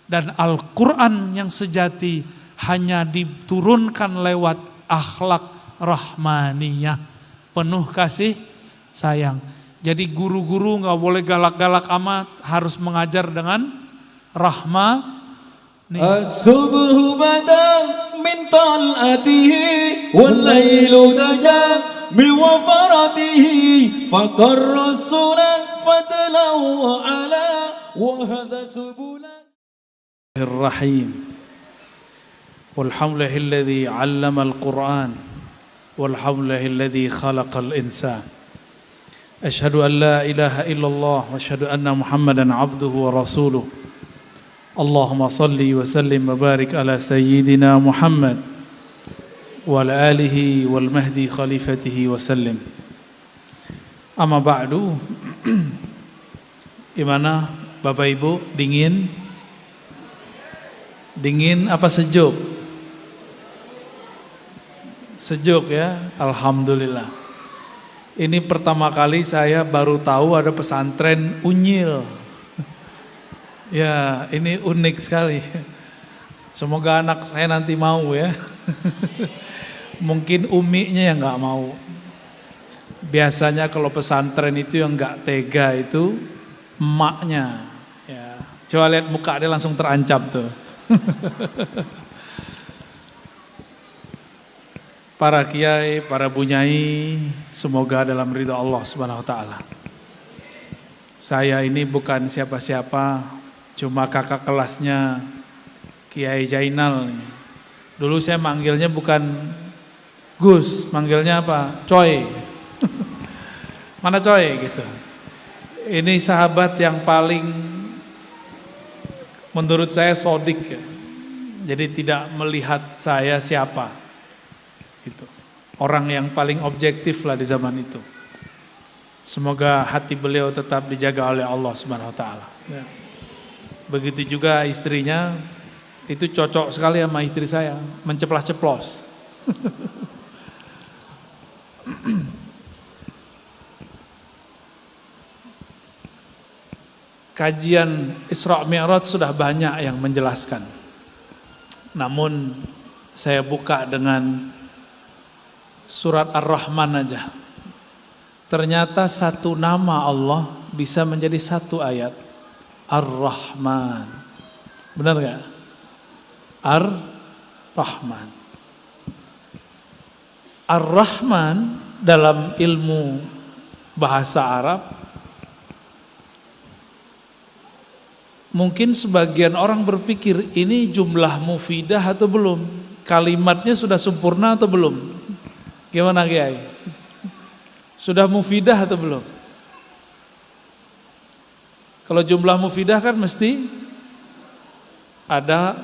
Dan Al-Quran yang sejati hanya diturunkan lewat akhlak rahmaniyah, penuh kasih sayang. Jadi guru-guru gak boleh galak-galak amat, harus mengajar dengan rahmah. As-subhu bada min tal'atihi wal-lailu daja min wafaratihi faqar rasulan fadlaw ala wa hadha subulan Ar-Rahim. Walhamdulillahilladzi 'allama al-Qur'an walhamdulillahilladzi khalaqal insan. Asyhadu an la ilaha illallah wa asyhadu anna Muhammadan 'abduhu wa rasuluh. Allahumma salli wa sallim wa barik ala sayyidina Muhammad wa ala alihi wal mahdi khalifatihi wa sallim. Amma ba'du. Gimana Bapak Ibu, dingin? Dingin apa sejuk? Sejuk ya, alhamdulillah. Ini pertama kali saya baru tahu ada pesantren Unyil. Ya, ini unik sekali. Semoga anak saya nanti mau ya. Mungkin uminya yang nggak mau. Biasanya kalau pesantren itu yang nggak tega itu emaknya. Ya, coba lihat muka dia langsung terancam tuh. Para kiai, para bunyai, semoga dalam ridha Allah Subhanahu wa taala. Saya ini bukan siapa-siapa, cuma kakak kelasnya Kiai Jainal. Dulu saya manggilnya bukan Gus, manggilnya apa? Coy. Mana Coy gitu. Ini sahabat yang paling menurut saya sodik ya. Jadi tidak melihat saya siapa. Gitu. Orang yang paling objektif lah di zaman itu. Semoga hati beliau tetap dijaga oleh Allah Subhanahu wa taala. Ya. Begitu juga istrinya, itu cocok sekali sama istri saya, menceplas-ceplos. Kajian Isra Mi'raj sudah banyak yang menjelaskan. Namun saya buka dengan surat Ar-Rahman aja. Ternyata satu nama Allah bisa menjadi satu ayat. Ar-Rahman. Benar gak? Ar-Rahman. Ar-Rahman dalam ilmu bahasa Arab, mungkin sebagian orang berpikir ini jumlah mufidah atau belum? Kalimatnya sudah sempurna atau belum? Gimana Kiai? Sudah mufidah atau belum? Kalau jumlah mufidah kan mesti ada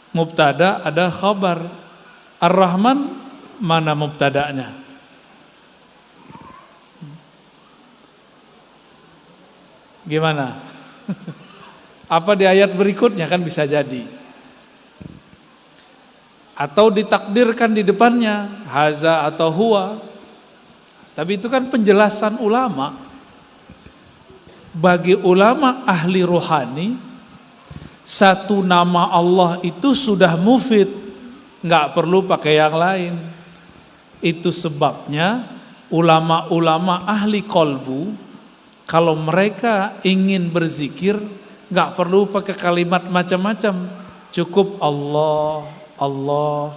mubtada, ada khabar. Ar-Rahman mana mubtadanya? Gimana? Apa di ayat berikutnya kan bisa jadi. Atau ditakdirkan di depannya haza atau huwa. Tapi itu kan penjelasan ulama. Bagi ulama ahli rohani, satu nama Allah itu sudah mufid, nggak perlu pakai yang lain. Itu sebabnya ulama-ulama ahli kolbu, kalau mereka ingin berzikir, nggak perlu pakai kalimat macam-macam, cukup Allah, Allah,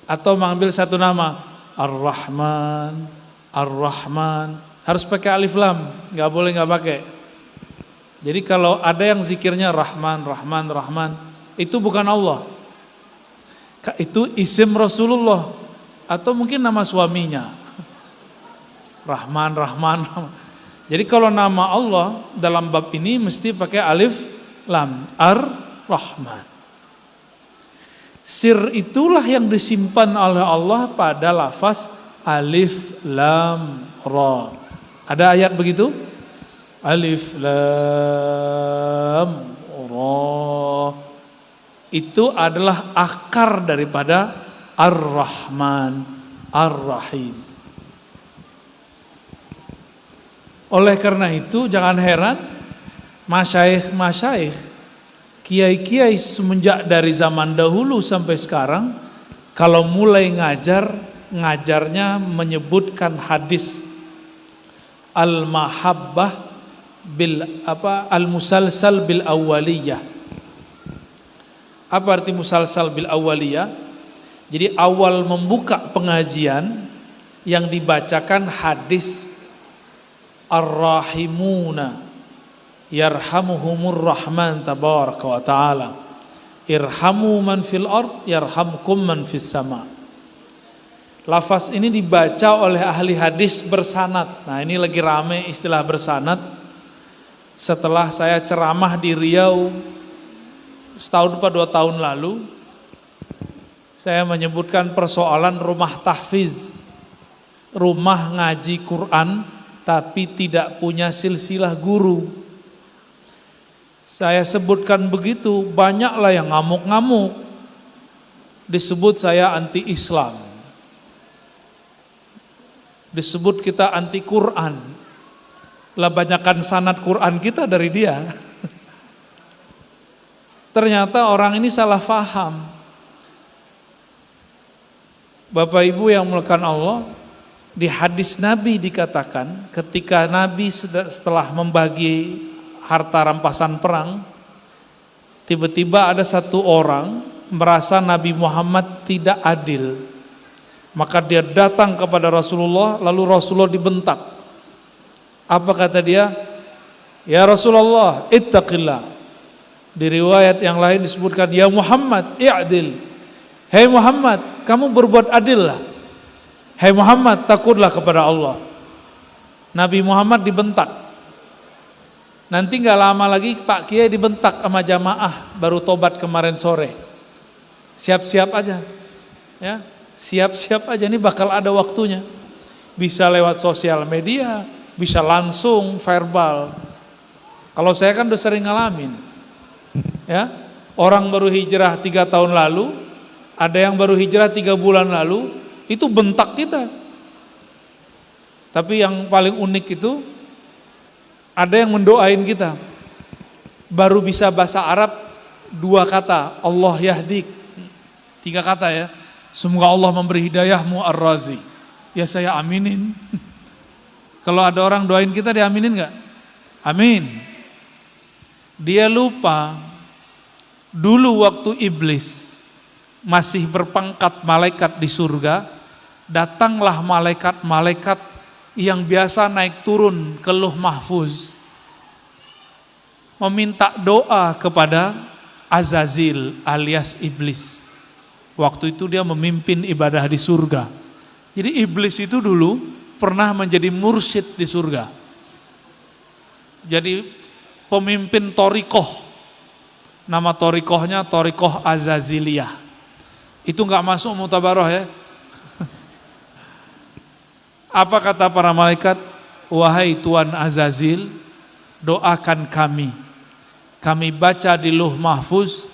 atau mengambil satu nama Ar-Rahman, Ar-Rahman, harus pakai alif lam, nggak boleh nggak pakai. Jadi kalau ada yang zikirnya Rahman, Rahman, Rahman, itu bukan Allah. Itu isim Rasulullah atau mungkin nama suaminya. Rahman, Rahman, Rahman. Jadi kalau nama Allah dalam bab ini mesti pakai alif lam, Ar-Rahman. Sir itulah yang disimpan oleh Allah pada lafaz alif lam ra. Ada ayat begitu? Alif lam ra. Itu adalah akar daripada Ar-Rahman, Ar-Rahim. Oleh karena itu jangan heran masyayikh-masyayikh kiai-kiai semenjak dari zaman dahulu sampai sekarang kalau mulai ngajarnya menyebutkan hadis al-mahabbah al-musalsal bil awwaliyah. Apa arti musalsal bil awwaliyah? Jadi awal membuka pengajian yang dibacakan hadis ar-rahimuna yarhamuhumur rahman tabaraka wa ta'ala, irhamu man fil ard yarhamkum man fis sama. Lafaz ini dibaca oleh ahli hadis bersanad. Nah, ini lagi rame istilah bersanad. Setelah saya ceramah di Riau setahun atau 2 tahun lalu, saya menyebutkan persoalan rumah tahfiz, rumah ngaji Quran tapi tidak punya silsilah guru. Saya sebutkan begitu, banyaklah yang ngamuk-ngamuk. Disebut saya anti-Islam. Disebut kita anti-Quran. Lah banyakkan sanad Quran kita dari dia. Ternyata orang ini salah faham. Bapak Ibu yang dimuliakan Allah, di hadis Nabi dikatakan ketika Nabi setelah membagi harta rampasan perang, tiba-tiba ada satu orang merasa Nabi Muhammad tidak adil. Maka dia datang kepada Rasulullah, lalu Rasulullah dibentak. Apa kata dia? Ya Rasulullah, ittaqillah. Di riwayat yang lain disebutkan, ya Muhammad, i'dil. Hei Muhammad, kamu berbuat adil lah. Hei Muhammad, takutlah kepada Allah. Nabi Muhammad dibentak. Nanti gak lama lagi Pak Kiai dibentak sama jamaah baru tobat kemarin sore. Siap-siap aja, ya, siap-siap aja, ini bakal ada waktunya. Bisa lewat sosial media, bisa langsung verbal. Kalau saya kan udah sering ngalamin, ya, orang baru hijrah 3 tahun lalu, ada yang baru hijrah 3 bulan lalu, itu bentak kita. Tapi yang paling unik itu, ada yang mendoain kita, baru bisa bahasa Arab 2 kata, Allah yahdik, 3 kata ya, semoga Allah memberi hidayahmu ar-razi. Ya saya aminin. Kalau ada orang doain kita diaminin gak? Amin. Dia lupa, dulu waktu iblis masih berpangkat malaikat di surga, datanglah malaikat-malaikat yang biasa naik turun ke Lauh Mahfuz meminta doa kepada Azazil alias iblis. Waktu itu dia memimpin ibadah di surga. Jadi iblis itu dulu pernah menjadi mursyid di surga. Jadi pemimpin torikoh. Nama torikohnya torikoh Azaziliyah. Itu gak masuk mutabaroh ya. Apa kata para malaikat? Wahai Tuan Azazil, doakan kami. Kami baca di Lauh Mahfuz,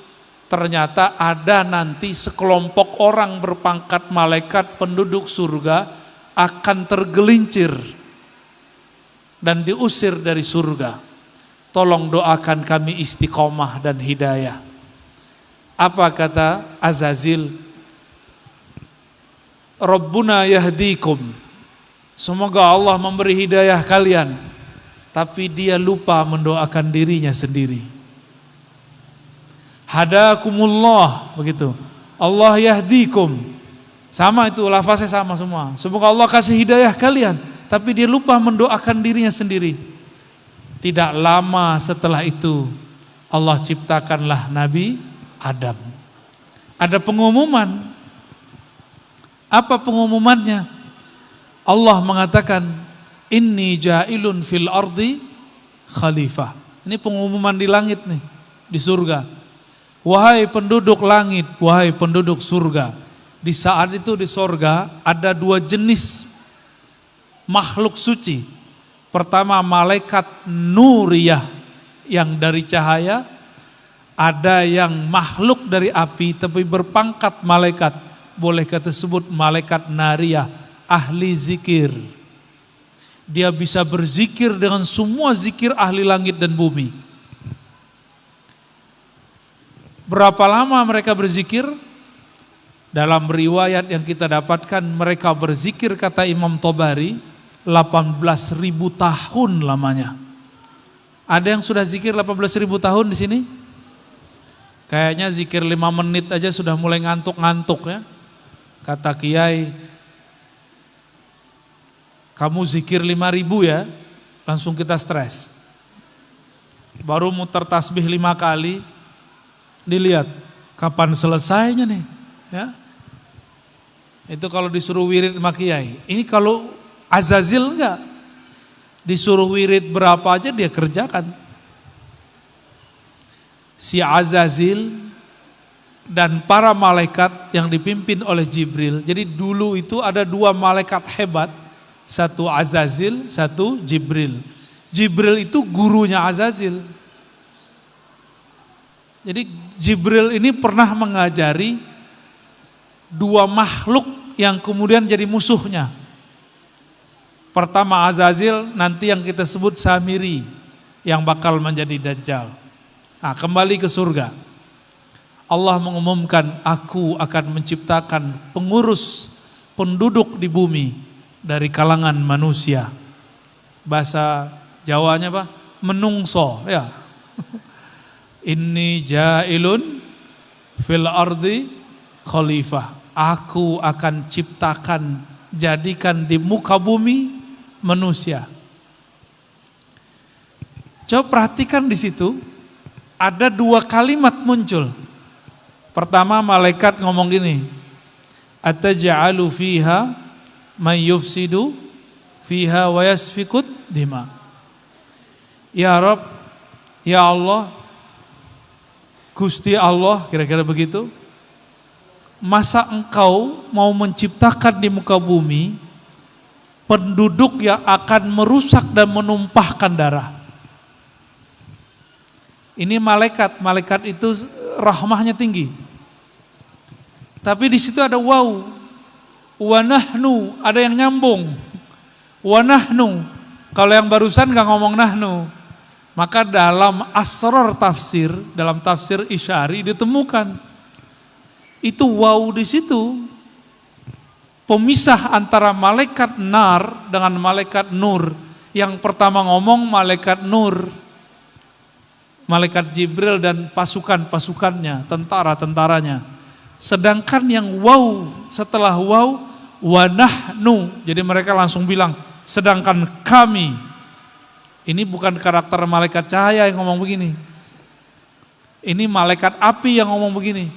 ternyata ada nanti sekelompok orang berpangkat malaikat penduduk surga akan tergelincir dan diusir dari surga. Tolong doakan kami istiqomah dan hidayah. Apa kata Azazil? Rabbuna yahdikum. Semoga Allah memberi hidayah kalian. Tapi dia lupa mendoakan dirinya sendiri. Hadakumullah, begitu. Allah yahdikum. Sama itu, lafaznya sama semua. Semoga Allah kasih hidayah kalian. Tapi dia lupa mendoakan dirinya sendiri. Tidak lama setelah itu Allah ciptakanlah Nabi Adam. Ada pengumuman. Apa pengumumannya? Allah mengatakan, inni ja'ilun fil ardi khalifah. Ini pengumuman di langit nih, di surga. Wahai penduduk langit, wahai penduduk surga. Di saat itu di surga ada 2 jenis makhluk suci. Pertama malaikat nuriyah yang dari cahaya, ada yang makhluk dari api tapi berpangkat malaikat. Boleh kita sebut malaikat nariyah, ahli zikir. Dia bisa berzikir dengan semua zikir ahli langit dan bumi. Berapa lama mereka berzikir? Dalam riwayat yang kita dapatkan mereka berzikir, kata Imam Tobari, 18.000 tahun lamanya. Ada yang sudah zikir 18.000 tahun di sini? Kayaknya zikir 5 menit aja sudah mulai ngantuk-ngantuk ya. Kata Kiai, kamu zikir 5.000 ya, langsung kita stres. Baru muter tasbih 5 kali, dilihat kapan selesainya nih ya. Itu kalau disuruh wirid sama Kiai. Ini kalau Azazil enggak, disuruh wirid berapa aja dia kerjakan. Si Azazil dan para malaikat yang dipimpin oleh Jibril. Jadi dulu itu ada 2 malaikat hebat, satu Azazil, satu Jibril. Jibril itu gurunya Azazil. Jadi Jibril ini pernah mengajari 2 makhluk yang kemudian jadi musuhnya. Pertama Azazil, nanti yang kita sebut Samiri, yang bakal menjadi Dajjal. Nah, kembali ke surga. Allah mengumumkan, aku akan menciptakan pengurus penduduk di bumi dari kalangan manusia. Bahasa Jawanya apa? Menungso ya. Inni ja'ilun fil ardi khalifah. Aku akan ciptakan, jadikan di muka bumi manusia. Coba perhatikan di situ, ada 2 kalimat muncul. Pertama malaikat ngomong gini, ataj'alu fiha may yufsidu fiha wa yasfikut dima. Ya Rabb, ya Allah, Gusti Allah, kira-kira begitu. Masa engkau mau menciptakan di muka bumi penduduk yang akan merusak dan menumpahkan darah? Ini malaikat itu rahmahnya tinggi. Tapi di situ ada waw, wa nahnu, ada yang nyambung. Wa nahnu, kalau yang barusan gak ngomong nahnu. Maka dalam asrar tafsir, dalam tafsir Isyari ditemukan itu waw di situ pemisah antara malaikat nar dengan malaikat nur. Yang pertama ngomong malaikat nur, malaikat Jibril dan pasukan-pasukannya, tentara-tentaranya. Sedangkan yang waw, setelah waw, wa nahnu, jadi mereka langsung bilang, sedangkan kami. Ini bukan karakter malaikat cahaya yang ngomong begini. Ini malaikat api yang ngomong begini.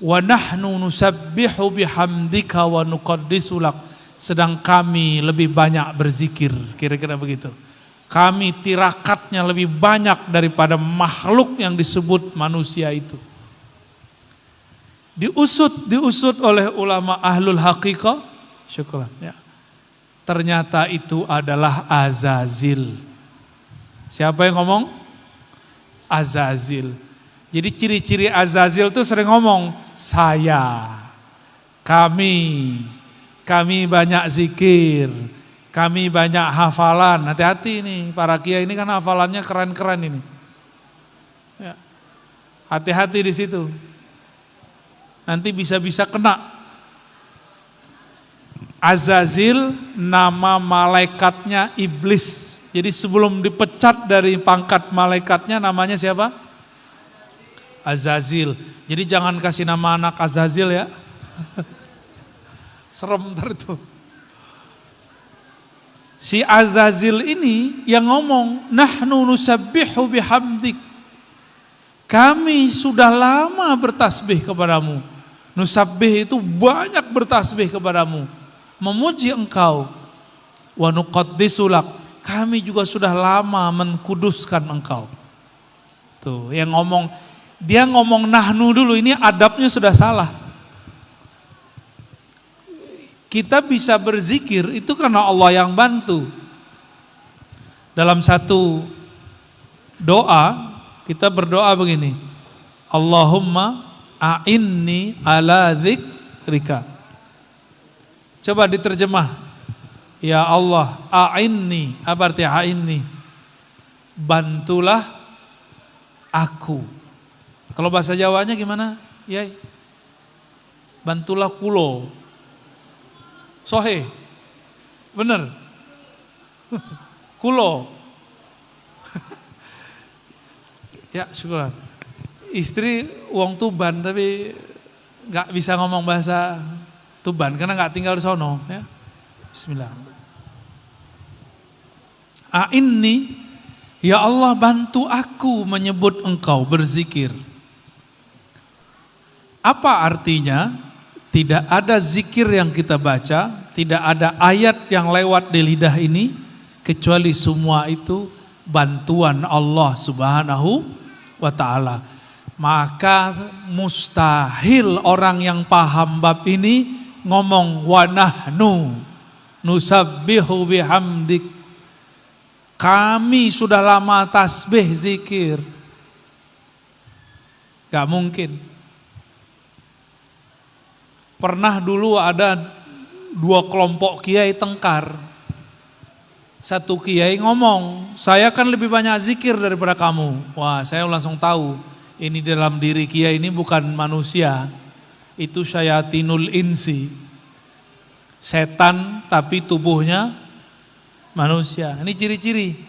Wa nahnu nusabbihu bihamdika wa nuqaddisu lak. Sedang kami lebih banyak berzikir, kira-kira begitu. Kami tirakatnya lebih banyak daripada makhluk yang disebut manusia itu. Diusut oleh ulama ahlul haqiqah. Syukuran ya. Ternyata itu adalah Azazil. Siapa yang ngomong? Azazil. Jadi ciri-ciri Azazil itu sering ngomong, saya, kami banyak zikir, kami banyak hafalan. Hati-hati nih, para kiai ini kan hafalannya keren-keren ini. Ya. Hati-hati di situ. Nanti bisa-bisa kena. Azazil nama malaikatnya iblis. Jadi sebelum dipecat dari pangkat malaikatnya namanya siapa? Azazil. Jadi jangan kasih nama anak Azazil ya. Serem ntar itu. Si Azazil ini yang ngomong, nahnu nusabbihu bihamdik. Kami sudah lama bertasbih kepadamu. Nusabbih itu banyak bertasbih kepadamu, memuji engkau. Wa nuqaddisu lak. Kami juga sudah lama mengkuduskan engkau. Tuh, yang ngomong, dia ngomong nahnu dulu, ini adabnya sudah salah. Kita bisa berzikir itu karena Allah yang bantu. Dalam satu doa, kita berdoa begini. Allahumma a'inni ala dzikrika. Coba diterjemah. Ya Allah, a'inni, apa arti a'inni? Bantulah aku Kalau bahasa Jawanya gimana? Yai, bantulah kulo. Sohe, bener. Kulo. Ya, syukur. Istri wong Tuban tapi nggak bisa ngomong bahasa Tuban karena nggak tinggal di sono. Ya. Bismillah. Ini, ya Allah bantu aku menyebut Engkau, berzikir. Apa artinya? Tidak ada zikir yang kita baca, tidak ada ayat yang lewat di lidah ini, kecuali semua itu bantuan Allah Subhanahu wa ta'ala. Maka mustahil orang yang paham bab ini ngomong wa nahnu nusabbihu bihamdik. Kami sudah lama tasbih zikir. Gak mungkin. Pernah dulu ada 2 kelompok kiai tengkar. Satu kiai ngomong, saya kan lebih banyak zikir daripada kamu. Wah, saya langsung tahu, ini dalam diri kiai ini bukan manusia. Itu syayatinul insi. Setan tapi tubuhnya manusia. Ini ciri-ciri.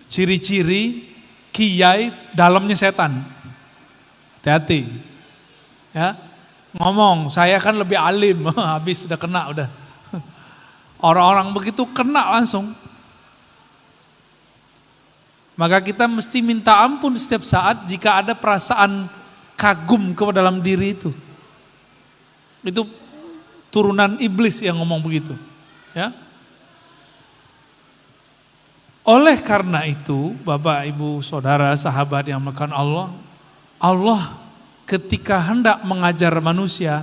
Ciri-ciri kiai dalamnya setan. Hati-hati. Ya, ngomong, saya kan lebih alim, habis udah kena udah. Orang-orang begitu kena langsung. Maka kita mesti minta ampun setiap saat jika ada perasaan kagum ke dalam diri itu. Itu turunan iblis yang ngomong begitu. Ya. Oleh karena itu, Bapak, Ibu, Saudara, sahabat yang makan Allah, Allah ketika hendak mengajar manusia,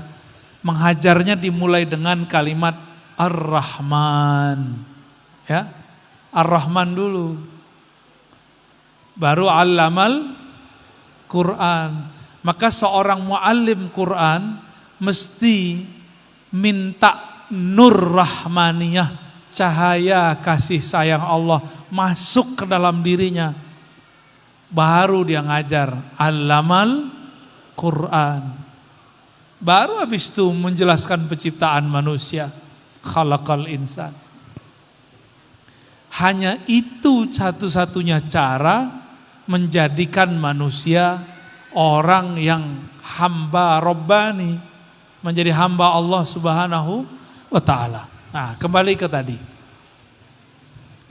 menghajarnya dimulai dengan kalimat Ar-Rahman. Ya, Ar-Rahman dulu. Baru Allamal Quran. Maka seorang muallim Quran mesti minta nur rahmaniyah, cahaya kasih sayang Allah masuk ke dalam dirinya. Baru dia ngajar Allamal Quran. Baru habis itu menjelaskan penciptaan manusia. Khalaqal insan. Hanya itu satu-satunya cara menjadikan manusia orang yang hamba Rabbani, menjadi hamba Allah Subhanahu wa ta'ala. Nah, kembali ke tadi.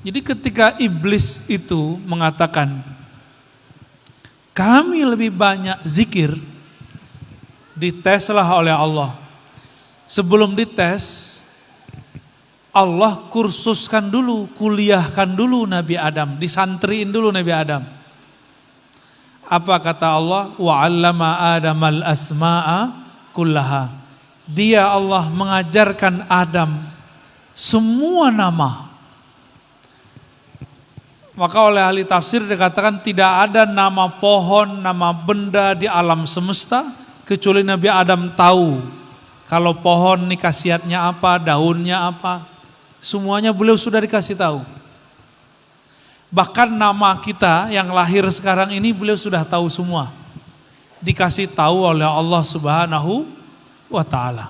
Jadi ketika iblis itu mengatakan, kami lebih banyak zikir, diteslah oleh Allah. Sebelum dites, Allah kursuskan dulu, kuliahkan dulu Nabi Adam, disantriin dulu Nabi Adam. Apa kata Allah? Wa 'allama Adamal asma'a kullaha. Dia Allah mengajarkan Adam semua nama. Maka oleh ahli tafsir dikatakan tidak ada nama pohon, nama benda di alam semesta kecuali Nabi Adam tahu. Kalau pohon ini khasiatnya apa, daunnya apa, semuanya beliau sudah dikasih tahu. Bahkan nama kita yang lahir sekarang ini beliau sudah tahu semua. Dikasih tahu oleh Allah Subhanahu wa ta'ala.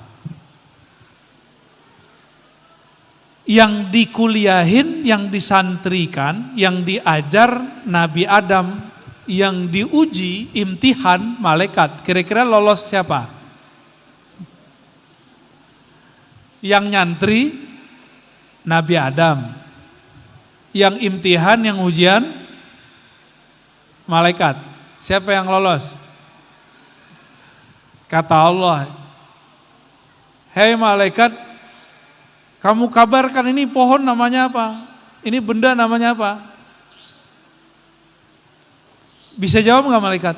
Yang dikuliahin, yang disantrikan, yang diajar Nabi Adam, yang diuji, imtihan malaikat. Kira-kira lolos siapa? Yang nyantri Nabi Adam. Yang imtihan, yang ujian malaikat. Siapa yang lolos? Kata Allah, hei malaikat, kamu kabarkan ini pohon namanya apa? Ini benda namanya apa? Bisa jawab nggak malaikat?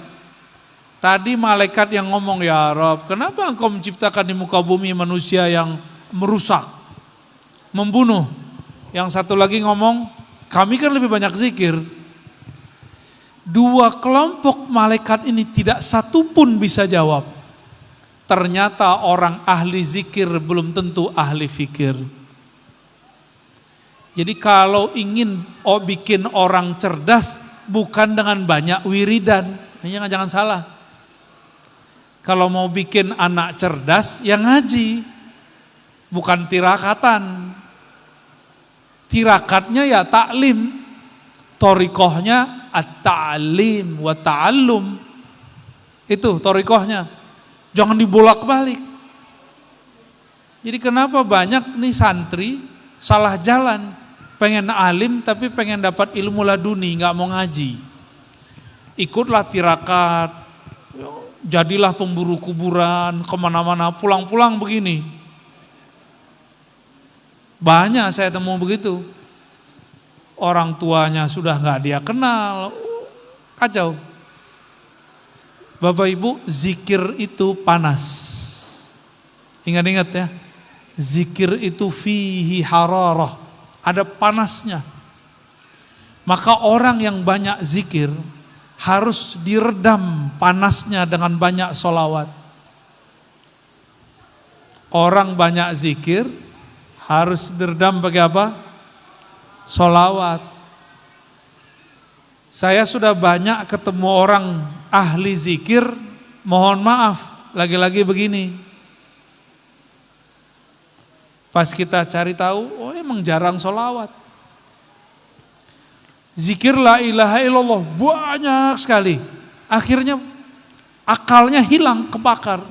Tadi malaikat yang ngomong, ya Rabb, kenapa engkau menciptakan di muka bumi manusia yang merusak, membunuh? Yang satu lagi ngomong, kami kan lebih banyak zikir. Dua kelompok malaikat ini tidak satu pun bisa jawab. Ternyata orang ahli zikir belum tentu ahli fikir. Jadi kalau ingin bikin orang cerdas, bukan dengan banyak wiridan. Jangan salah. Kalau mau bikin anak cerdas, ya ngaji. Bukan tirakatan. Tirakatnya ya taklim. Torikohnya at-ta'lim wa ta'allum. Itu torikohnya. Jangan dibolak-balik. Jadi kenapa banyak nih santri salah jalan. Pengen alim tapi pengen dapat ilmu laduni, gak mau ngaji. Ikutlah tirakat, jadilah pemburu kuburan, kemana-mana, pulang-pulang begini. Banyak saya temu begitu. Orang tuanya sudah gak dia kenal, kacau. Bapak Ibu, zikir itu panas. Ingat-ingat ya, zikir itu fihi hararah, ada panasnya. Maka orang yang banyak zikir harus diredam panasnya dengan banyak sholawat. Orang banyak zikir harus diredam pakai apa? Sholawat. Saya sudah banyak ketemu orang ahli zikir, mohon maaf, lagi-lagi begini. Pas kita cari tahu, oh emang jarang sholawat. Zikir la ilaha illallah banyak sekali. Akhirnya akalnya hilang, kebakar.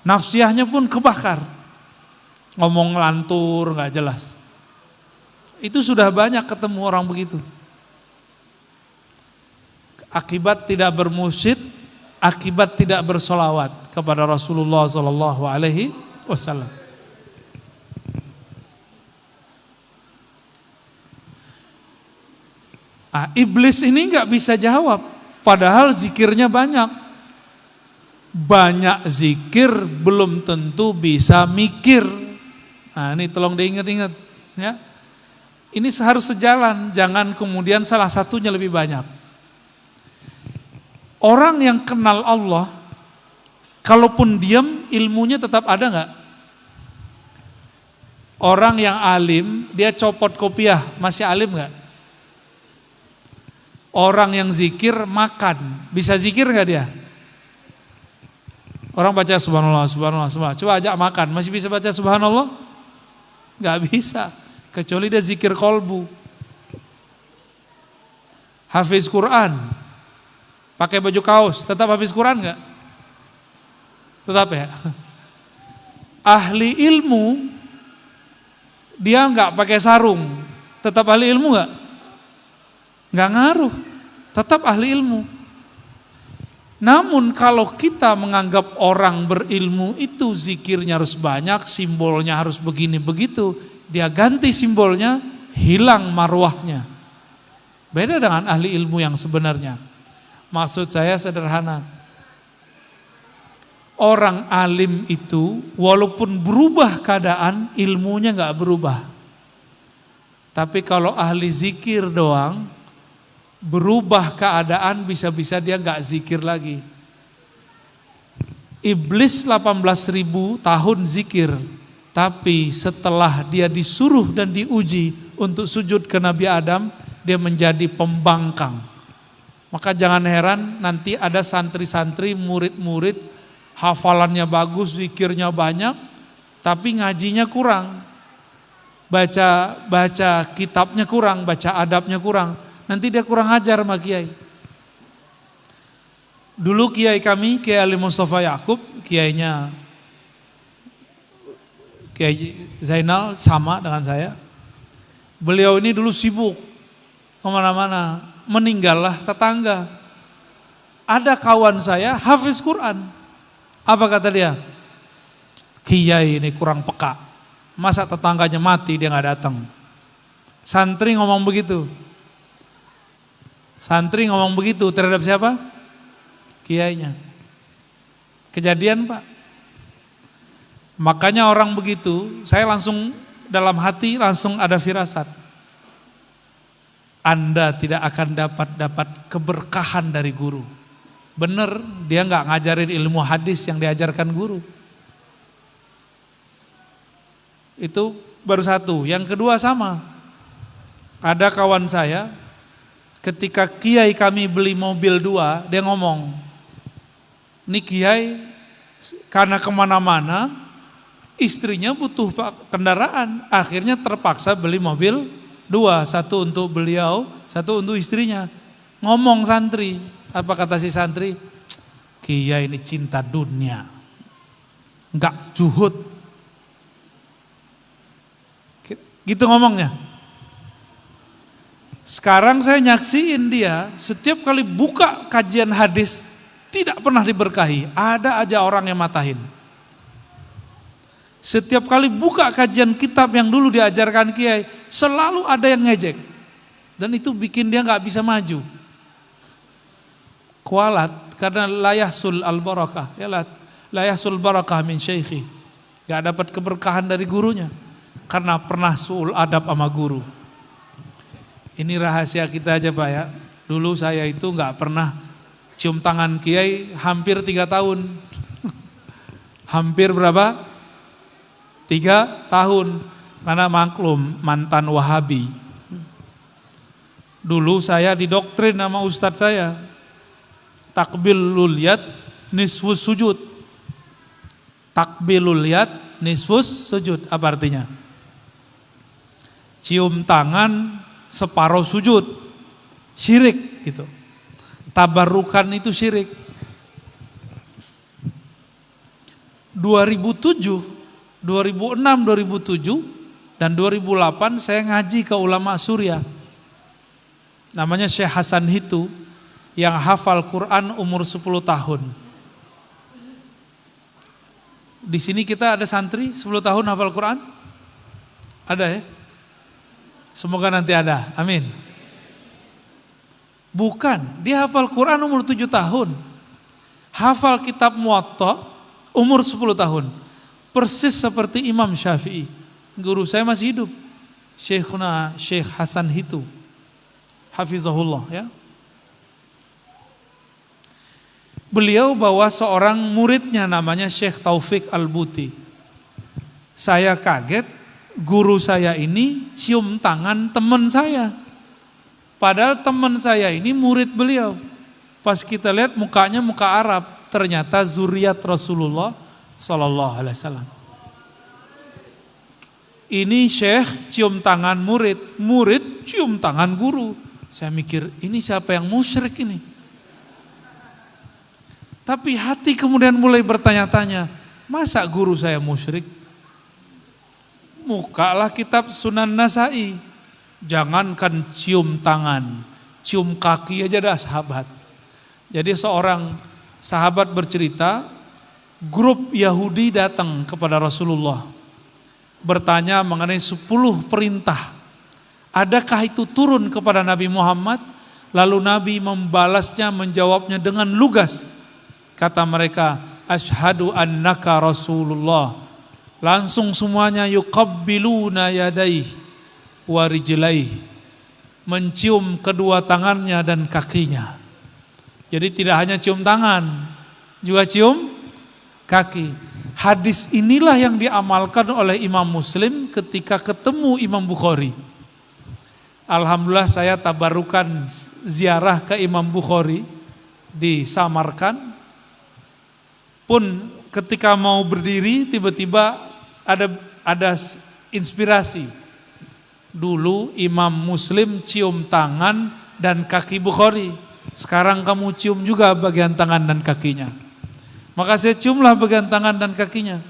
Nafsiahnya pun kebakar. Ngomong lantur, gak jelas. Itu sudah banyak ketemu orang begitu. Akibat tidak bermusyid, akibat tidak bersolawat kepada Rasulullah SAW. Iblis ini nggak bisa jawab, padahal zikirnya banyak. Banyak zikir belum tentu bisa mikir. Nah, ini tolong diingat-ingat ya. Ini harus sejalan, jangan kemudian salah satunya lebih banyak. Orang yang kenal Allah, kalaupun diam, ilmunya tetap ada nggak? Orang yang alim, dia copot kopiah, masih alim nggak? Orang yang zikir makan, bisa zikir nggak dia? Orang baca subhanallah, subhanallah, subhanallah. Coba ajak makan, masih bisa baca subhanallah? Nggak bisa, kecuali dia zikir kolbu. Hafiz Quran, pakai baju kaos, tetap hafiz Quran nggak? Tetap ya. Ahli ilmu, dia nggak pakai sarung, tetap ahli ilmu nggak? Nggak ngaruh, tetap ahli ilmu. Namun kalau kita menganggap orang berilmu itu zikirnya harus banyak, simbolnya harus begini begitu, dia ganti simbolnya, hilang marwahnya. Beda dengan ahli ilmu yang sebenarnya. Maksud saya sederhana. Orang alim itu walaupun berubah keadaan, ilmunya nggak berubah. Tapi kalau ahli zikir doang, berubah keadaan, bisa-bisa dia nggak zikir lagi. Iblis 18.000 tahun zikir, tapi setelah dia disuruh dan diuji untuk sujud ke Nabi Adam, dia menjadi pembangkang. Maka jangan heran nanti ada santri-santri, murid-murid, hafalannya bagus, zikirnya banyak, tapi ngajinya kurang. Baca kitabnya kurang, baca adabnya kurang. Nanti dia kurang ajar sama kiai. Dulu kiai kami, Kiai Ali Mustafa Yakub, kiainya Kiai Zainal sama dengan saya. Beliau ini dulu sibuk kemana-mana, meninggallah tetangga. Ada kawan saya hafiz Quran. Apa kata dia? Kiai ini kurang peka. Masa tetangganya mati dia nggak datang. Santri ngomong begitu. Santri ngomong begitu terhadap siapa? Kiainya. Kejadian Pak. Makanya orang begitu, saya langsung dalam hati langsung ada firasat. Anda tidak akan dapat keberkahan dari guru. Bener, dia nggak ngajarin ilmu hadis yang diajarkan guru. Itu baru satu. Yang kedua sama. Ada kawan saya, Ketika kiai kami beli mobil 2, dia ngomong, ini kiai karena kemana-mana, istrinya butuh kendaraan, akhirnya terpaksa beli mobil 2, satu untuk beliau, satu untuk istrinya. Ngomong santri, apa kata si santri? Kiai ini cinta dunia, enggak juhud. Gitu ngomongnya. Sekarang saya nyaksiin dia, setiap kali buka kajian hadis, tidak pernah diberkahi, ada aja orang yang matahin. Setiap kali buka kajian kitab yang dulu diajarkan kiai, selalu ada yang ngejek. Dan itu bikin dia gak bisa maju. Kualat, karena layahsul al-barakah, layahsul barakah min syekhi. Gak dapat keberkahan dari gurunya, karena pernah su'ul adab sama guru. Ini rahasia kita aja Pak ya. Dulu saya itu gak pernah cium tangan kiai hampir 3 tahun. Hampir berapa? 3 tahun. Karena maklum mantan Wahabi. Dulu saya didoktrin sama ustadz saya. Takbilul yad nisfus sujud. Takbilul yad nisfus sujud. Apa artinya? Cium tangan separuh sujud. Syirik gitu. Tabarukan itu syirik. 2007, 2006, 2007 dan 2008 saya ngaji ke ulama Suriah. Namanya Syekh Hasan Hitu yang hafal Quran umur 10 tahun. Di sini kita ada santri 10 tahun hafal Quran? Ada ya? Semoga nanti ada. Amin. Bukan, dia hafal Quran umur 7 tahun. Hafal kitab Muwatta umur 10 tahun. Persis seperti Imam Syafi'i. Guru saya masih hidup. Syekhuna Syekh Hasan Hitu. Hafizahullah ya. Beliau bawa seorang muridnya namanya Syekh Taufik Al-Buti. Saya kaget, guru saya ini cium tangan teman saya. Padahal teman saya ini murid beliau. Pas kita lihat mukanya muka Arab, ternyata zuriat Rasulullah sallallahu alaihi wasallam. Ini Syekh cium tangan murid, murid cium tangan guru. Saya mikir, ini siapa yang musyrik ini? Tapi hati kemudian mulai bertanya-tanya, masa guru saya musyrik? Mukalah kitab Sunan Nasai. Jangankan cium tangan, cium kaki aja dah sahabat. Jadi seorang sahabat bercerita, grup Yahudi datang kepada Rasulullah. Bertanya mengenai 10 perintah. Adakah itu turun kepada Nabi Muhammad? Lalu Nabi membalasnya, menjawabnya dengan lugas. Kata mereka, asyhadu annaka Rasulullah. Langsung semuanya yuqabbiluna yadayhi wa rijlaihi, mencium kedua tangannya dan kakinya. Jadi tidak hanya cium tangan, juga cium kaki. Hadis inilah yang diamalkan oleh Imam Muslim ketika ketemu Imam Bukhari. Alhamdulillah saya tabarukan ziarah ke Imam Bukhari di Samarkand. Pun ketika mau berdiri tiba-tiba ada inspirasi. Dulu Imam Muslim cium tangan dan kaki Bukhari. Sekarang kamu cium juga bagian tangan dan kakinya. Maka saya ciumlah bagian tangan dan kakinya.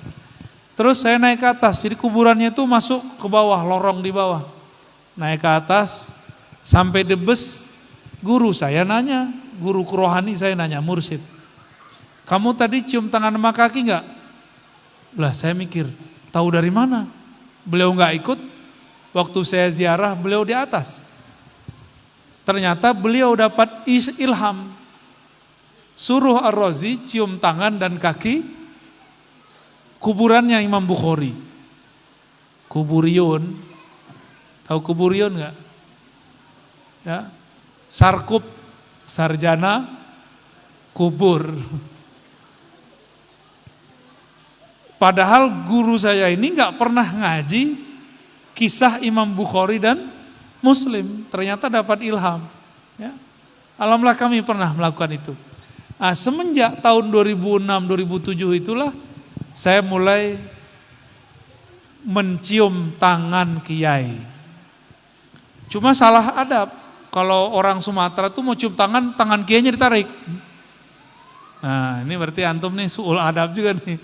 Terus saya naik ke atas. Jadi kuburannya itu masuk ke bawah, lorong di bawah. Naik ke atas sampai debes. Guru saya nanya, guru rohani saya nanya, mursyid. Kamu tadi cium tangan sama kaki enggak? Lah saya mikir, tahu dari mana? Beliau enggak ikut. Waktu saya ziarah beliau di atas. Ternyata beliau dapat ilham. Suruh Ar-Razi cium tangan dan kaki kuburannya Imam Bukhari. Kuburion. Tahu kuburion enggak? Ya. Sarkup, sarjana kubur. Padahal guru saya ini enggak pernah ngaji kisah Imam Bukhari dan Muslim, ternyata dapat ilham. Ya. Alhamdulillah kami pernah melakukan itu. Nah, semenjak tahun 2006-2007 itulah saya mulai mencium tangan kiai. Cuma salah adab. Kalau orang Sumatera tuh mau cium tangan, tangan kiainya ditarik. Nah, ini berarti antum nih su'ul adab juga nih.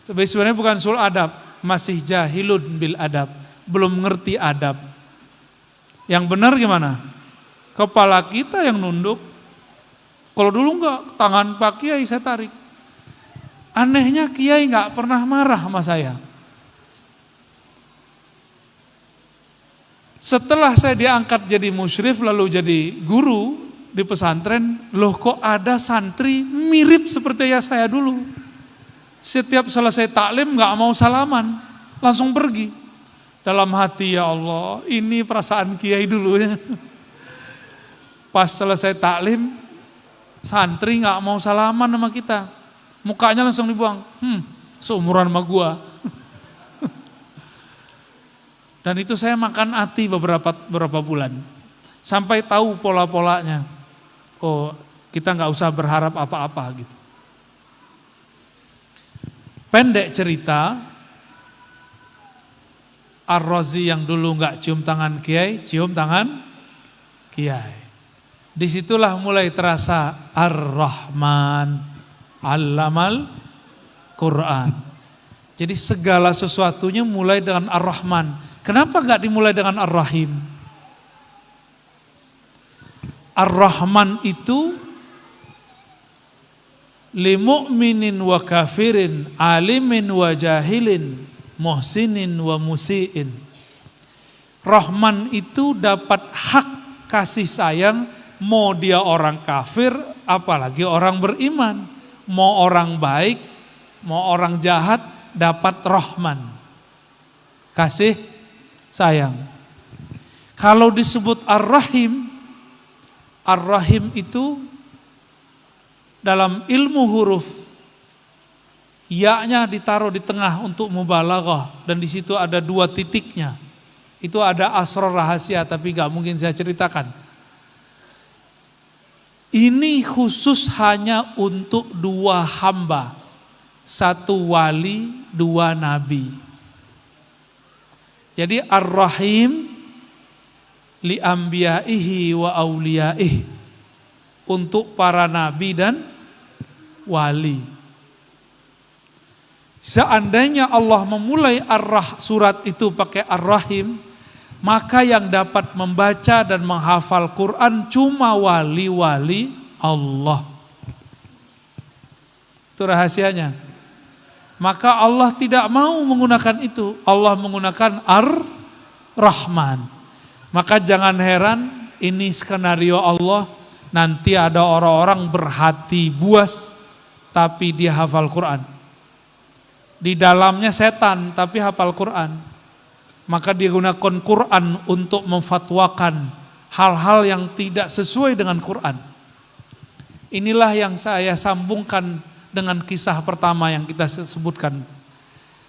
Tapi sebenarnya bukan su'ul adab, masih jahilun bil adab, belum ngerti adab. Yang benar gimana? Kepala kita yang nunduk. Kalau dulu enggak, tangan Pak Kiai saya tarik. Anehnya Kiai enggak pernah marah sama saya. Setelah saya diangkat jadi musyrif lalu jadi guru di pesantren, loh kok ada santri mirip seperti ya saya dulu. Setiap selesai taklim enggak mau salaman, langsung pergi. Dalam hati, ya Allah, ini perasaan Kiai dulu ya. Pas selesai taklim, santri nggak mau salaman sama kita, mukanya langsung dibuang. Seumuran sama gua. Dan itu saya makan hati beberapa bulan, sampai tahu pola-polanya. Oh, kita nggak usah berharap apa-apa gitu. Pendek cerita, Ar-Razi yang dulu nggak cium tangan kiai, cium tangan kiai. Disitulah mulai terasa Ar-Rahman, Allamal Quran. Jadi segala sesuatunya mulai dengan Ar-Rahman. Kenapa nggak dimulai dengan Ar-Rahim? Ar-Rahman itu li mu'minin wa kafirin, alimin wa jahilin, muhsinin wa musiin. Rahman itu dapat hak kasih sayang, mau dia orang kafir, apalagi orang beriman. Mau orang baik, mau orang jahat, dapat Rahman, kasih sayang. Kalau disebut Ar-Rahim, Ar-Rahim itu dalam ilmu huruf, ya-nya ditaruh di tengah untuk mubalaghah, dan di situ ada 2 titiknya. Itu ada asrar rahasia, tapi gak mungkin saya ceritakan. Ini khusus hanya untuk 2 hamba, 1 wali, 2 nabi. Jadi Ar-Rahim li anbiya'ihi wa awliya'ihi, untuk para nabi dan wali. Seandainya Allah memulai surat itu pakai Ar-Rahim, maka yang dapat membaca dan menghafal Quran cuma wali-wali Allah. Itu rahasianya. Maka Allah tidak mau menggunakan itu. Allah menggunakan Ar-Rahman. Maka jangan heran, ini skenario Allah. Nanti ada orang-orang berhati buas tapi dia hafal Quran. Di dalamnya setan tapi hafal Quran. Maka dia gunakan Quran untuk memfatwakan hal-hal yang tidak sesuai dengan Quran. Inilah yang saya sambungkan dengan kisah pertama yang kita sebutkan.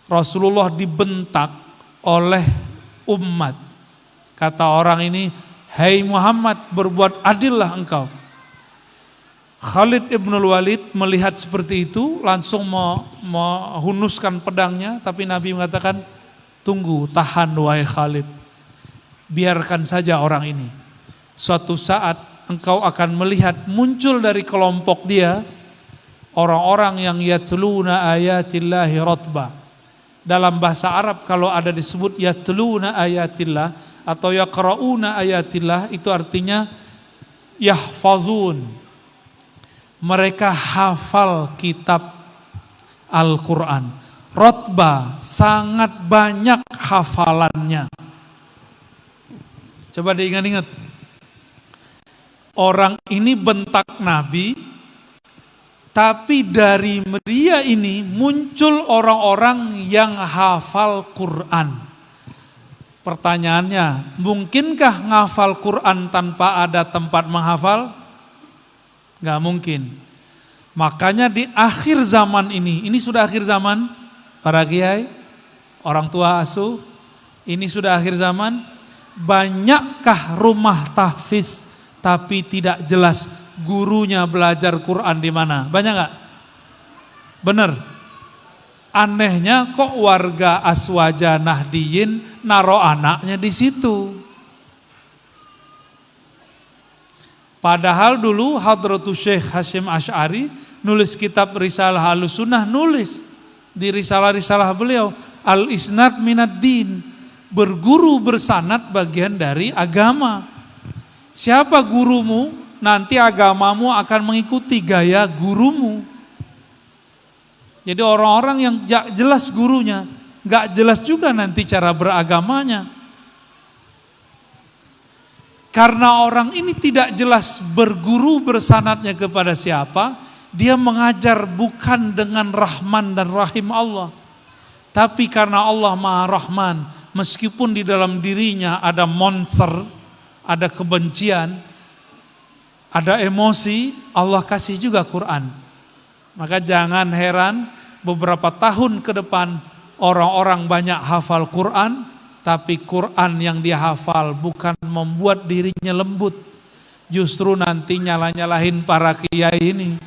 Rasulullah dibentak oleh umat. Kata orang ini, "Hai Muhammad, berbuat adillah engkau." Khalid ibn Walid melihat seperti itu, langsung menghunuskan pedangnya, tapi Nabi mengatakan, "Tunggu, tahan wahai Khalid. Biarkan saja orang ini. Suatu saat engkau akan melihat muncul dari kelompok dia orang-orang yang yatluna ayatillahi ratba." Dalam bahasa Arab kalau ada disebut yatluna ayatillah atau yaqrauna ayatillah, itu artinya yahfazun. Mereka hafal kitab Al-Quran. Rotbah, sangat banyak hafalannya. Coba diingat-ingat. Orang ini bentak Nabi, tapi dari dia ini muncul orang-orang yang hafal Quran. Pertanyaannya, mungkinkah ngafal Quran tanpa ada tempat menghafal? Gak mungkin. Makanya di akhir zaman ini sudah akhir zaman, para kiai, orang tua asuh, ini sudah akhir zaman. Banyakkah rumah tahfiz tapi tidak jelas gurunya belajar Quran di mana. Banyak nggak? Bener. Anehnya kok warga Aswaja Nahdiyin naro anaknya di situ. Padahal dulu Hadratus Syekh Hasyim Asy'ari nulis kitab Risalah Ahlussunnah, nulis di risalah-risalah beliau, Al-Isnad Minad Din, berguru bersanad bagian dari agama. Siapa gurumu? Nanti agamamu akan mengikuti gaya gurumu. Jadi orang-orang yang gak jelas gurunya, gak jelas juga nanti cara beragamanya. Karena orang ini tidak jelas berguru bersanadnya kepada siapa, dia mengajar bukan dengan Rahman dan Rahim Allah. Tapi karena Allah Maha Rahman, meskipun di dalam dirinya ada monster, ada kebencian, ada emosi, Allah kasih juga Quran. Maka jangan heran beberapa tahun ke depan orang-orang banyak hafal Quran, tapi Quran yang dia hafal bukan membuat dirinya lembut, justru nanti nyalah-nyalahin para kiai ini.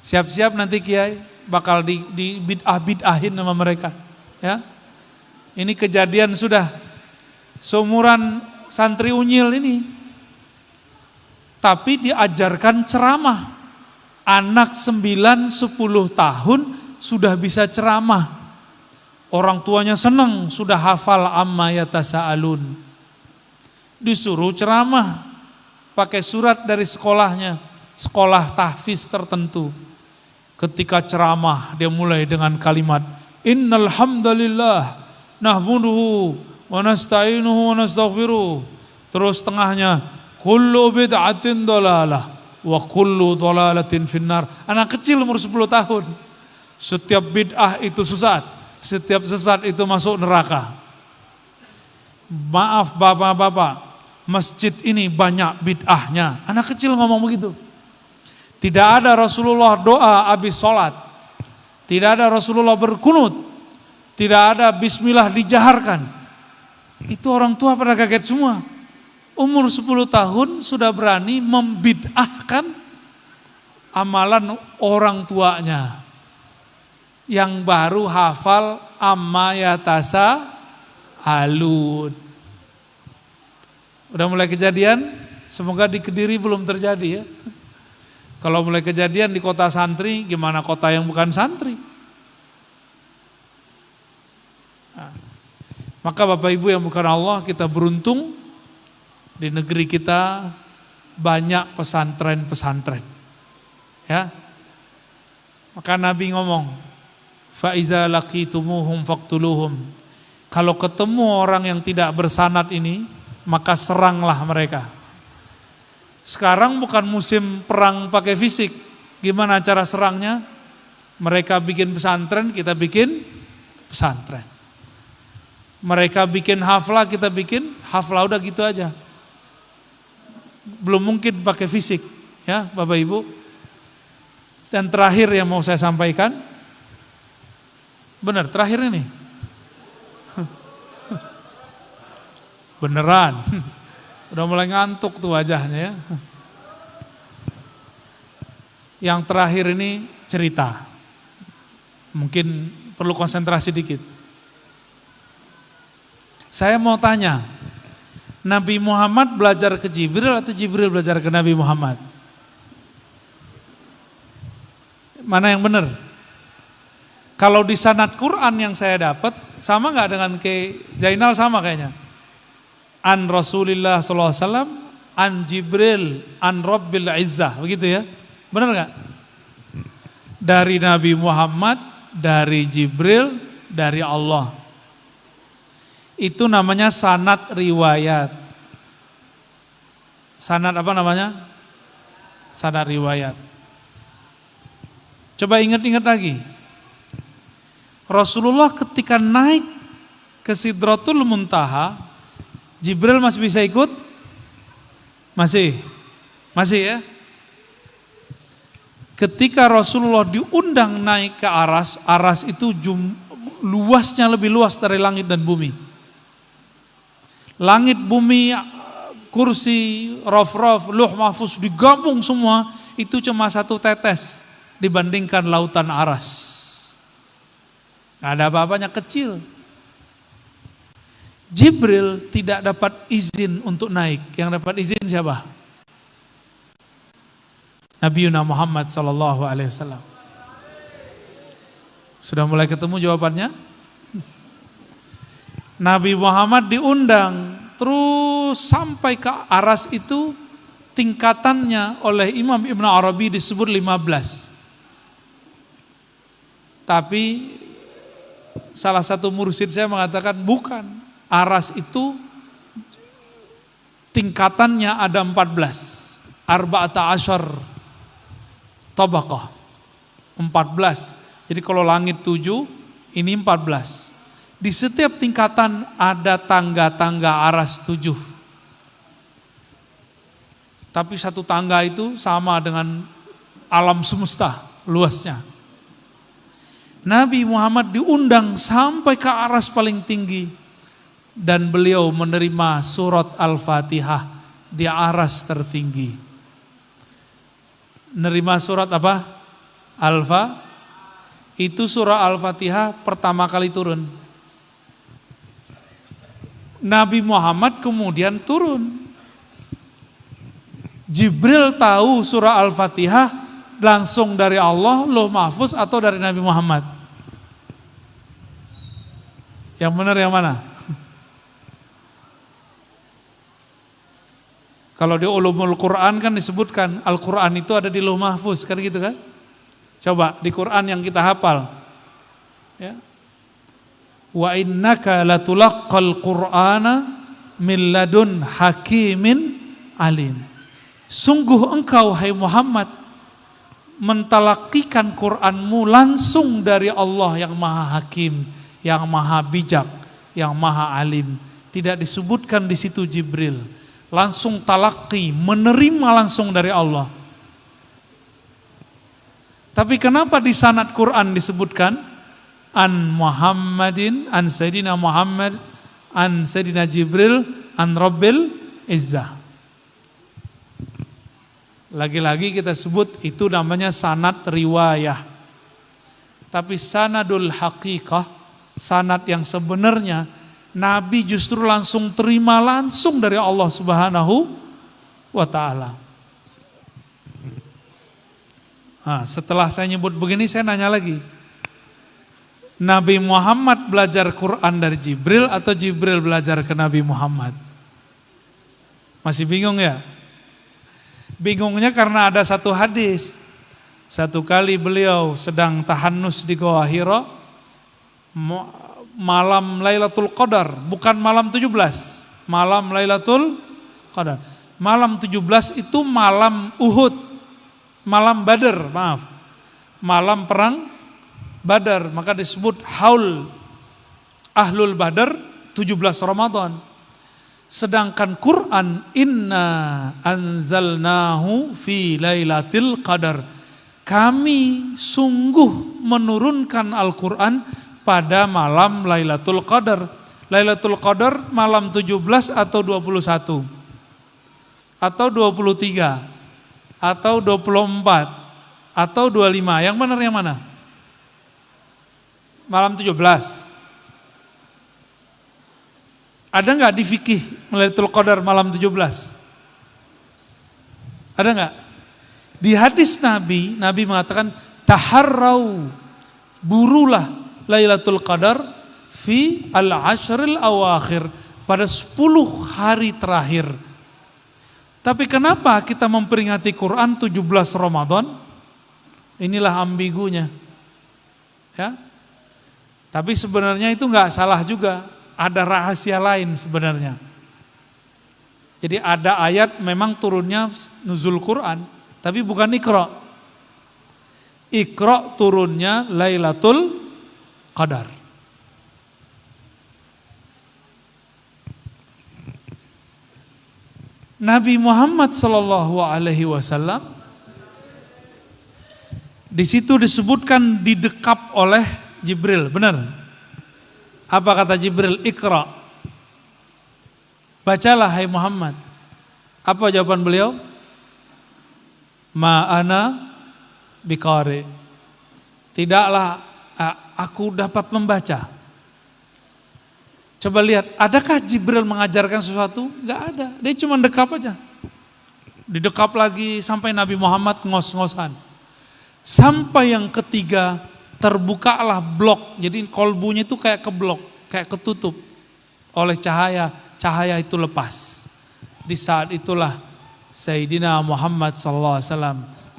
Siap-siap nanti kiai bakal di bid'ah-bid'ahin sama mereka. Ya, ini kejadian sudah seumuran santri unyil ini. Tapi diajarkan ceramah. Anak 9-10 tahun sudah bisa ceramah. Orang tuanya senang, sudah hafal amma yatasa'alun. Disuruh ceramah, pakai surat dari sekolahnya, sekolah tahfiz tertentu. Ketika ceramah dia mulai dengan kalimat Innal hamdalillah nahmuduhu wa nasta'inuhu wa nastaghfiruh. Terus tengahnya kullu bid'atin dhalalah wa kullu dhalalatin finnar. Anak kecil umur 10 tahun. Setiap bid'ah itu sesat, setiap sesat itu masuk neraka. Maaf bapak-bapak, masjid ini banyak bid'ahnya. Anak kecil ngomong begitu. Tidak ada Rasulullah doa habis sholat, tidak ada Rasulullah berkunut, tidak ada bismillah dijaharkan. Itu orang tua pada kaget semua. Umur 10 tahun sudah berani membid'ahkan amalan orang tuanya yang baru hafal amma yatasa'alun. Udah mulai kejadian, semoga di Kediri belum terjadi ya. Kalau mulai kejadian di kota santri, gimana kota yang bukan santri? Nah, maka Bapak Ibu yang bukan Allah, kita beruntung di negeri kita banyak pesantren-pesantren. Ya. Maka Nabi ngomong, fa iza laqitumuhum faqtuluhum. Kalau ketemu orang yang tidak bersanad ini, maka seranglah mereka. Sekarang bukan musim perang pakai fisik. Gimana cara serangnya? Mereka bikin pesantren, kita bikin pesantren. Mereka bikin haflah, kita bikin haflah, udah gitu aja. Belum mungkin pakai fisik, ya Bapak Ibu. Dan terakhir yang mau saya sampaikan, benar terakhir ini, beneran, udah mulai ngantuk tuh wajahnya ya. Yang terakhir ini cerita, mungkin perlu konsentrasi dikit. Saya mau tanya, Nabi Muhammad belajar ke Jibril atau Jibril belajar ke Nabi Muhammad? Mana yang benar? Kalau di sanad Quran yang saya dapat, sama nggak dengan ke Jainal? Sama kayaknya. An Rasulillah SAW, an Jibril, an Rabbil Izzah, begitu ya? Benar nggak? Dari Nabi Muhammad, dari Jibril, dari Allah. Itu namanya sanad riwayat. Sanad apa namanya? Sanad riwayat. Coba ingat-ingat lagi. Rasulullah ketika naik ke Sidratul Muntaha, Jibril masih bisa ikut? Masih ya? Ketika Rasulullah diundang naik ke Aras, Aras itu luasnya lebih luas dari langit dan bumi. Langit bumi kursi, rof-rof, luh mahfuz digabung semua, itu cuma satu tetes dibandingkan lautan aras. Gak ada apa-apanya, kecil. Jibril tidak dapat izin untuk naik. Yang dapat izin siapa? Nabi Muhammad SAW. Sudah mulai ketemu jawabannya? Nabi Muhammad diundang terus sampai ke aras itu, tingkatannya oleh Imam Ibn Arabi disebut 15. Tapi salah satu mursyid saya mengatakan bukan, aras itu tingkatannya ada 14. Arba'ata asyar tabaqah, 14. Jadi kalau langit 7, ini 14. Di setiap tingkatan ada tangga-tangga aras 7. Tapi satu tangga itu sama dengan alam semesta luasnya. Nabi Muhammad diundang sampai ke aras paling tinggi. Dan beliau menerima surat Al-Fatihah di aras tertinggi. Menerima surat apa? Itu surah Al-Fatihah pertama kali turun. Nabi Muhammad kemudian turun. Jibril tahu surah Al-Fatihah langsung dari Allah, Lauh Mahfuz, atau dari Nabi Muhammad? Yang benar yang mana? Kalau di ulumul Quran kan disebutkan Al-Quran itu ada di Lauh Mahfuz, kan gitu kan? Coba di Quran yang kita hafal, ya. Wa innaka latulaqqal Qur'ana min ladun hakimin alim. Sungguh engkau hai Muhammad mentalakikan Qur'anmu langsung dari Allah yang Maha Hakim, yang Maha Bijak, yang Maha Alim. Tidak disebutkan di situ Jibril. Langsung talaki, menerima langsung dari Allah. Tapi kenapa di sanad Quran disebutkan an Muhammadin, an Sayyidina Muhammad, an Sayyidina Jibril, an Rabbil Izzah? Lagi-lagi kita sebut itu namanya sanad riwayah. Tapi sanadul haqiqah, sanad yang sebenarnya, Nabi justru langsung terima langsung dari Allah Subhanahu wa ta'ala. Nah, setelah saya nyebut begini, saya nanya lagi. Nabi Muhammad belajar Quran dari Jibril atau Jibril belajar ke Nabi Muhammad? Masih bingung ya? Bingungnya karena ada satu hadis. Satu kali beliau sedang tahannus di Gua Hira, malam Lailatul Qadar, bukan malam 17, malam Lailatul Qadar. Malam 17 itu malam Uhud, malam Badar, maaf. Malam perang Badar, maka disebut haul Ahlul Badar 17 Ramadan. Sedangkan Quran inna anzalnahu fi lailatul qadar. Kami sungguh menurunkan Al-Quran pada malam Lailatul Qadar. Lailatul Qadar malam 17 atau 21? Atau 23? Atau 24? Atau 25? Yang benar yang mana? Malam 17. Ada nggak di fikih Lailatul Qadar malam 17? Ada nggak? Di hadis Nabi mengatakan taharrau, burulah Lailatul Qadar fi al-ashril awakhir, pada 10 hari terakhir. Tapi kenapa kita memperingati Quran 17 Ramadan? Inilah ambigunya. Ya. Tapi sebenarnya itu enggak salah juga, ada rahasia lain sebenarnya. Jadi ada ayat memang turunnya nuzul Quran, tapi bukan Iqra. Iqra turunnya Lailatul Qadar. Nabi Muhammad SAW di situ disebutkan didekap oleh Jibril, benar? Apa kata Jibril? Iqra. Bacalah hai Muhammad. Apa jawaban beliau? Ma ana biqari. Tidaklah aku dapat membaca. Coba lihat, adakah Jibril mengajarkan sesuatu? Enggak ada, dia cuma dekap aja. Didekap lagi sampai Nabi Muhammad ngos-ngosan. Sampai yang ketiga, terbukalah blok. Jadi kolbunya itu kayak keblok, kayak ketutup oleh cahaya. Cahaya itu lepas. Di saat itulah Sayyidina Muhammad SAW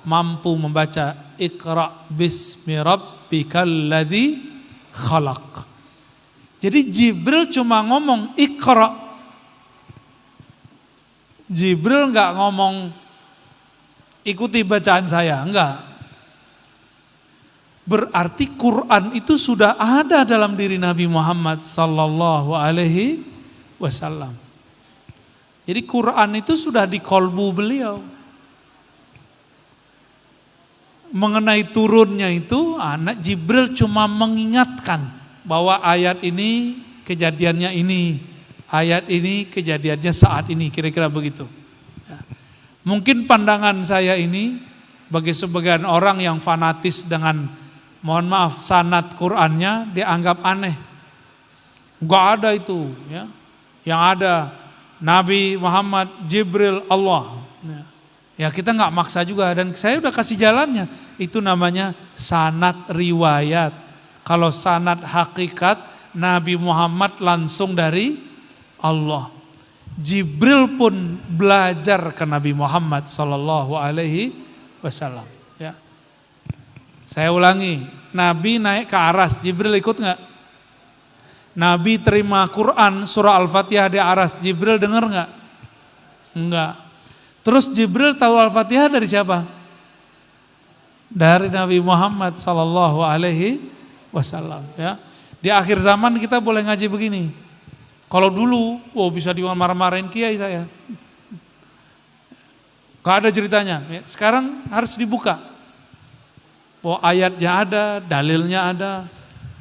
mampu membaca Iqra bismi rabbikal ladzi khalaq. Jadi Jibril cuma ngomong Iqra. Jibril enggak ngomong ikuti bacaan saya, enggak. Berarti Quran itu sudah ada dalam diri Nabi Muhammad sallallahu alaihi wasallam. Jadi Quran itu sudah di kolbu beliau. Mengenai turunnya itu, anak Jibril cuma mengingatkan bahwa ayat ini kejadiannya ini, ayat ini kejadiannya saat ini, kira-kira begitu. Mungkin pandangan saya ini bagi sebagian orang yang fanatis dengan, mohon maaf, sanad Qur'annya dianggap aneh. Enggak ada itu, ya. Yang ada Nabi Muhammad, Jibril, Allah. Ya kita enggak maksa juga, dan saya udah kasih jalannya. Itu namanya sanad riwayat. Kalau sanad hakikat, Nabi Muhammad langsung dari Allah. Jibril pun belajar ke Nabi Muhammad sallallahu alaihi wasallam, ya. Saya ulangi, Nabi naik ke aras, Jibril ikut enggak? Nabi terima Quran surah Al-Fatihah di aras, Jibril dengar enggak? Enggak. Terus Jibril tahu Al-Fatihah dari siapa? Dari Nabi Muhammad sallallahu alaihi wasallam, ya. Di akhir zaman kita boleh ngaji begini. Kalau dulu, bisa dimarah-marahin kiai saya. Gak ada ceritanya. Sekarang harus dibuka. Ayatnya ada, dalilnya ada,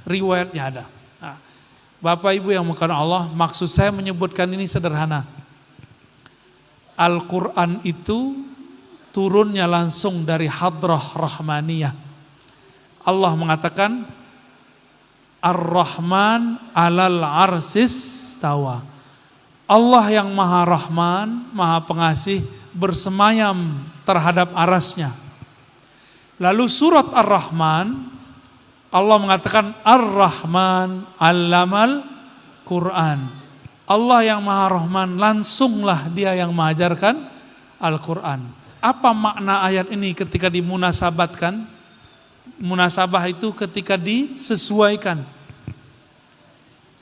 riwayatnya ada. Nah, Bapak Ibu yang mengasihi Allah, maksud saya menyebutkan ini sederhana. Al-Quran itu turunnya langsung dari hadrah rahmaniyah. Allah mengatakan, Ar-Rahman alal arsis tawa. Allah yang maha rahman, maha pengasih, bersemayam terhadap arasnya. Lalu surat Ar-Rahman, Allah mengatakan Ar-Rahman allamal Quran. Allah yang maha rahman, langsunglah dia yang mengajarkan Al-Quran. Apa makna ayat ini ketika dimunasabatkan? Munasabah itu ketika disesuaikan.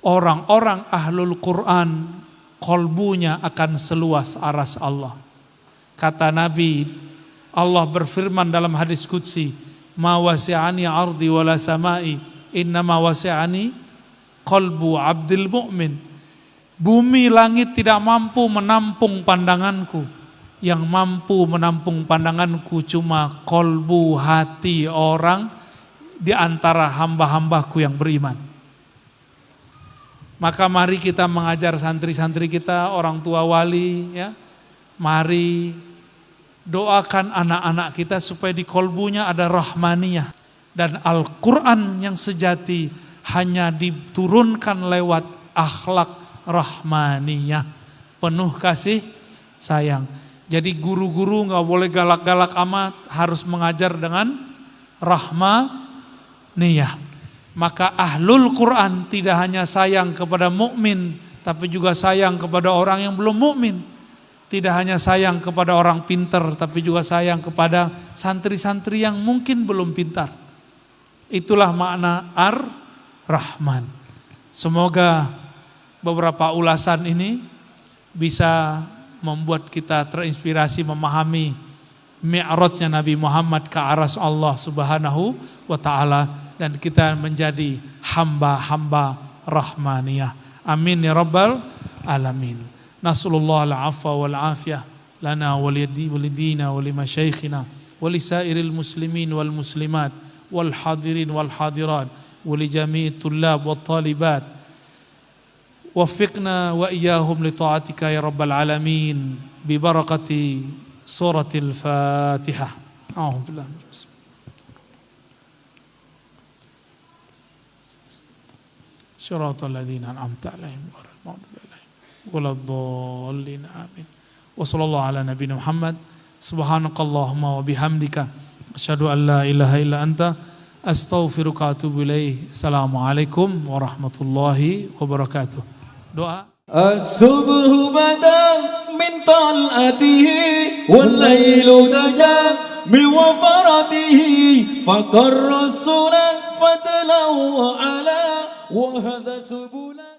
Orang-orang ahlul Quran kolbunya akan seluas aras Allah. Kata Nabi, Allah berfirman dalam hadis qudsi, ma wasi'ani ardi wala samai, innama wasi'ani qalbu abdil mu'min. Bumi langit tidak mampu menampung pandanganku. Yang mampu menampung pandanganku cuma kolbu hati orang di antara hamba-hambaku yang beriman. Maka mari kita mengajar santri-santri kita, orang tua wali, ya. Mari doakan anak-anak kita supaya di kolbunya ada rahmaniyah. Dan Al-Quran yang sejati hanya diturunkan lewat akhlak rahmaniyah. Penuh kasih sayang. Jadi guru-guru gak boleh galak-galak amat, harus mengajar dengan rahmaniyah. Maka ahlul Quran tidak hanya sayang kepada mukmin, tapi juga sayang kepada orang yang belum mukmin. Tidak hanya sayang kepada orang pintar, tapi juga sayang kepada santri-santri yang mungkin belum pintar. Itulah makna Ar-Rahman. Semoga beberapa ulasan ini bisa membuat kita terinspirasi memahami mi'rajnya Nabi Muhammad ke aras Allah Subhanahu wa ta'ala. Dan kita menjadi hamba-hamba rahmaniyah. Amin ya rabbal alamin. Nasallallahu al-afwa wal afiyah lana walidina walimasyaikhina walisairil muslimin wal muslimat wal hadirin wal hadirat walijami'it tullab wat talibat. Waffiqna wa iyyahum li ta'atika ya rabbal alamin. bi barakati suratil Fatihah. A'udzubillah. Shiratal ladzina an'amta 'alaihim ghairil maghdubi 'alaihim waladdallin. Amin. Wa sallallahu ala nabiyina Muhammad. Subhanakallahumma wa bihamdika asyhadu an la ilaha illa anta astaghfiruka wa atubu ilaik. Assalamualaikum warahmatullahi wabarakatuh. Doa. الصبح بدا من طلعته والليل دجا من وفرته فقر السنن فتلو على وهذا سبلا